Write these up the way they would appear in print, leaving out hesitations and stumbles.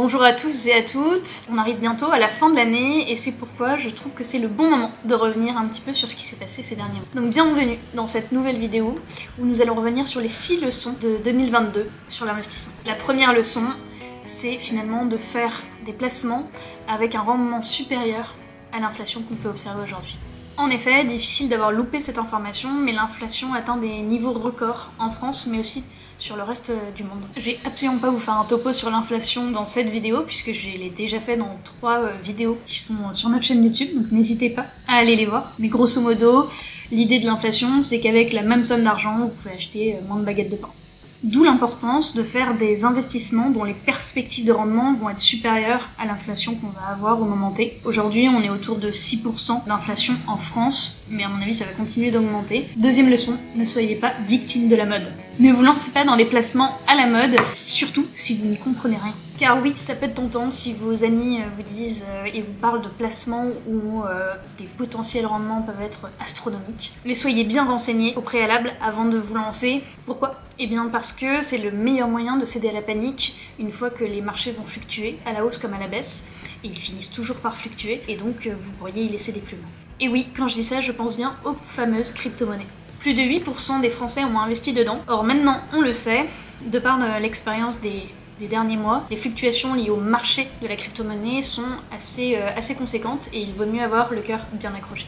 Bonjour à tous et à toutes, on arrive bientôt à la fin de l'année et c'est pourquoi je trouve que c'est le bon moment de revenir un petit peu sur ce qui s'est passé ces derniers mois. Donc bienvenue dans cette nouvelle vidéo où nous allons revenir sur les 6 leçons de 2022 sur l'investissement. La première leçon, c'est finalement de faire des placements avec un rendement supérieur à l'inflation qu'on peut observer aujourd'hui. En effet, difficile d'avoir loupé cette information, mais l'inflation atteint des niveaux records en France, mais aussi sur le reste du monde. Je vais absolument pas vous faire un topo sur l'inflation dans cette vidéo, puisque je l'ai déjà fait dans 3 vidéos qui sont sur notre chaîne YouTube, donc n'hésitez pas à aller les voir. Mais grosso modo, l'idée de l'inflation, c'est qu'avec la même somme d'argent, vous pouvez acheter moins de baguettes de pain. D'où l'importance de faire des investissements dont les perspectives de rendement vont être supérieures à l'inflation qu'on va avoir au moment T. Aujourd'hui, on est autour de 6% d'inflation en France, mais à mon avis, ça va continuer d'augmenter. Deuxième leçon, ne soyez pas victime de la mode. Ne vous lancez pas dans des placements à la mode, surtout si vous n'y comprenez rien. Car oui, ça peut être tentant si vos amis vous disent et vous parlent de placements où des potentiels rendements peuvent être astronomiques. Mais soyez bien renseignés au préalable avant de vous lancer. Pourquoi ? Eh bien parce que c'est le meilleur moyen de céder à la panique une fois que les marchés vont fluctuer, à la hausse comme à la baisse, et ils finissent toujours par fluctuer, et donc vous pourriez y laisser des plumes. Et oui, quand je dis ça, je pense bien aux fameuses crypto-monnaies. Plus de 8% des Français ont investi dedans. Or maintenant, on le sait, de par l'expérience des derniers mois, les fluctuations liées au marché de la crypto-monnaie sont assez conséquentes et il vaut mieux avoir le cœur bien accroché.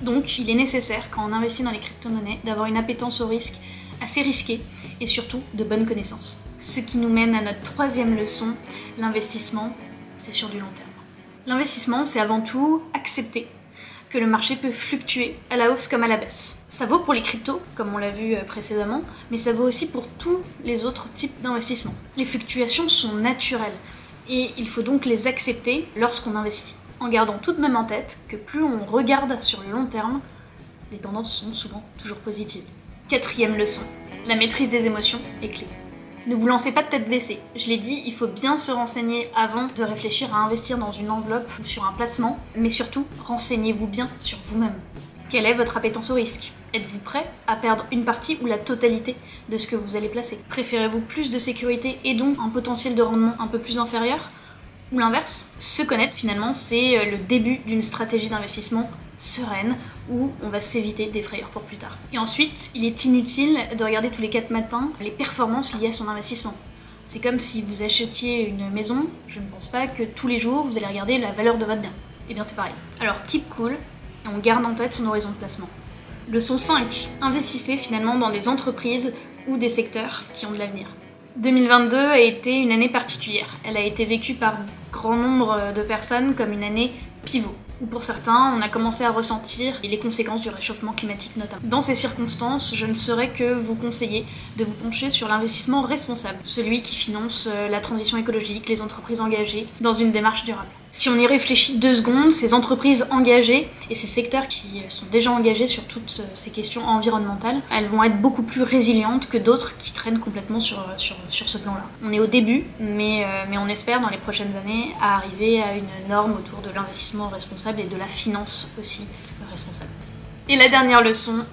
Donc il est nécessaire, quand on investit dans les crypto-monnaies, d'avoir une appétence au risque assez risquée et surtout de bonnes connaissances. Ce qui nous mène à notre troisième leçon, l'investissement, c'est sur du long terme. L'investissement, c'est avant tout accepter que le marché peut fluctuer à la hausse comme à la baisse. Ça vaut pour les cryptos, comme on l'a vu précédemment, mais ça vaut aussi pour tous les autres types d'investissements. Les fluctuations sont naturelles et il faut donc les accepter lorsqu'on investit, en gardant tout de même en tête que plus on regarde sur le long terme, les tendances sont souvent toujours positives. Quatrième leçon, la maîtrise des émotions est clé. Ne vous lancez pas de tête baissée. Je l'ai dit, il faut bien se renseigner avant de réfléchir à investir dans une enveloppe ou sur un placement, mais surtout, renseignez-vous bien sur vous-même. Quelle est votre appétence au risque ? Êtes-vous prêt à perdre une partie ou la totalité de ce que vous allez placer ? Préférez-vous plus de sécurité et donc un potentiel de rendement un peu plus inférieur ? Ou l'inverse ? Se connaître, finalement, c'est le début d'une stratégie d'investissement sereine où on va s'éviter des frayeurs pour plus tard. Et ensuite, il est inutile de regarder tous les 4 matins les performances liées à son investissement. C'est comme si vous achetiez une maison, je ne pense pas que tous les jours vous allez regarder la valeur de votre bien. Et bien c'est pareil. Alors keep cool et on garde en tête son horizon de placement. Leçon 5. Investissez finalement dans des entreprises ou des secteurs qui ont de l'avenir. 2022 a été une année particulière. Elle a été vécue par grand nombre de personnes comme une année pivot, où pour certains, on a commencé à ressentir les conséquences du réchauffement climatique notamment. Dans ces circonstances, je ne saurais que vous conseiller de vous pencher sur l'investissement responsable, celui qui finance la transition écologique, les entreprises engagées dans une démarche durable. Si on y réfléchit 2 secondes, ces entreprises engagées et ces secteurs qui sont déjà engagés sur toutes ces questions environnementales, elles vont être beaucoup plus résilientes que d'autres qui traînent complètement sur ce plan-là. On est au début, mais on espère dans les prochaines années à arriver à une norme autour de l'investissement responsable et de la finance aussi responsable. Et la dernière leçon,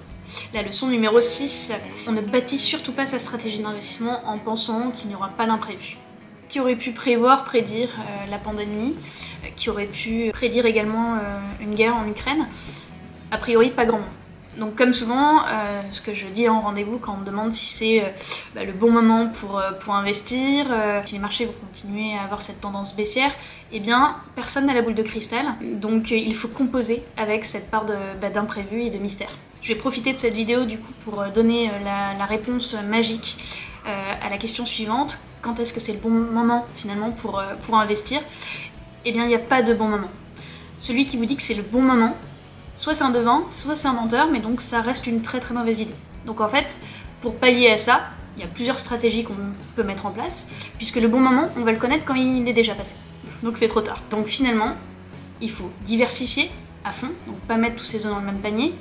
la leçon numéro 6, on ne bâtit surtout pas sa stratégie d'investissement en pensant qu'il n'y aura pas d'imprévu. Qui aurait pu prédire la pandémie, qui aurait pu prédire également une guerre en Ukraine, a priori pas grand monde. Donc comme souvent, ce que je dis en rendez-vous quand on me demande si c'est le bon moment pour investir, si les marchés vont continuer à avoir cette tendance baissière, eh bien personne n'a la boule de cristal, donc il faut composer avec cette part d'imprévu et de mystère. Je vais profiter de cette vidéo du coup pour donner la réponse magique à la question suivante. Quand est-ce que c'est le bon moment finalement pour investir ? Eh bien il n'y a pas de bon moment. Celui qui vous dit que c'est le bon moment, soit c'est un devin, soit c'est un menteur, mais donc ça reste une très très mauvaise idée. Donc en fait, pour pallier à ça, il y a plusieurs stratégies qu'on peut mettre en place, puisque le bon moment, on va le connaître quand il est déjà passé. Donc c'est trop tard. Donc finalement, il faut diversifier à fond, donc pas mettre tous ses œufs dans le même panier,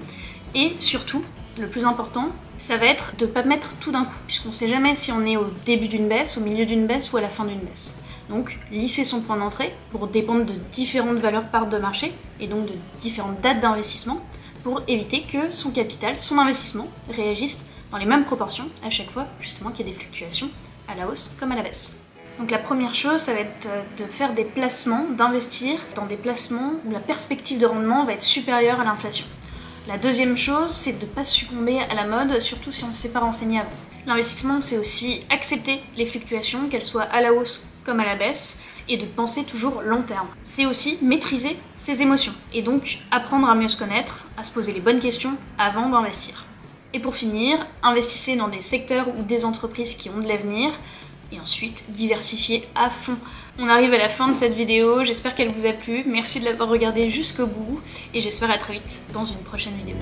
et surtout, le plus important, ça va être de ne pas mettre tout d'un coup, puisqu'on ne sait jamais si on est au début d'une baisse, au milieu d'une baisse ou à la fin d'une baisse. Donc lisser son point d'entrée pour dépendre de différentes valeurs parts de marché, et donc de différentes dates d'investissement, pour éviter que son capital, son investissement, réagisse dans les mêmes proportions à chaque fois, justement qu'il y a des fluctuations à la hausse comme à la baisse. Donc la première chose, ça va être de faire des placements, d'investir dans des placements où la perspective de rendement va être supérieure à l'inflation. La deuxième chose, c'est de ne pas succomber à la mode, surtout si on ne s'est pas renseigné avant. L'investissement, c'est aussi accepter les fluctuations, qu'elles soient à la hausse comme à la baisse, et de penser toujours long terme. C'est aussi maîtriser ses émotions, et donc apprendre à mieux se connaître, à se poser les bonnes questions avant d'investir. Et pour finir, investissez dans des secteurs ou des entreprises qui ont de l'avenir, et ensuite diversifiez à fond. On arrive à la fin de cette vidéo, j'espère qu'elle vous a plu, merci de l'avoir regardée jusqu'au bout, et j'espère à très vite dans une prochaine vidéo.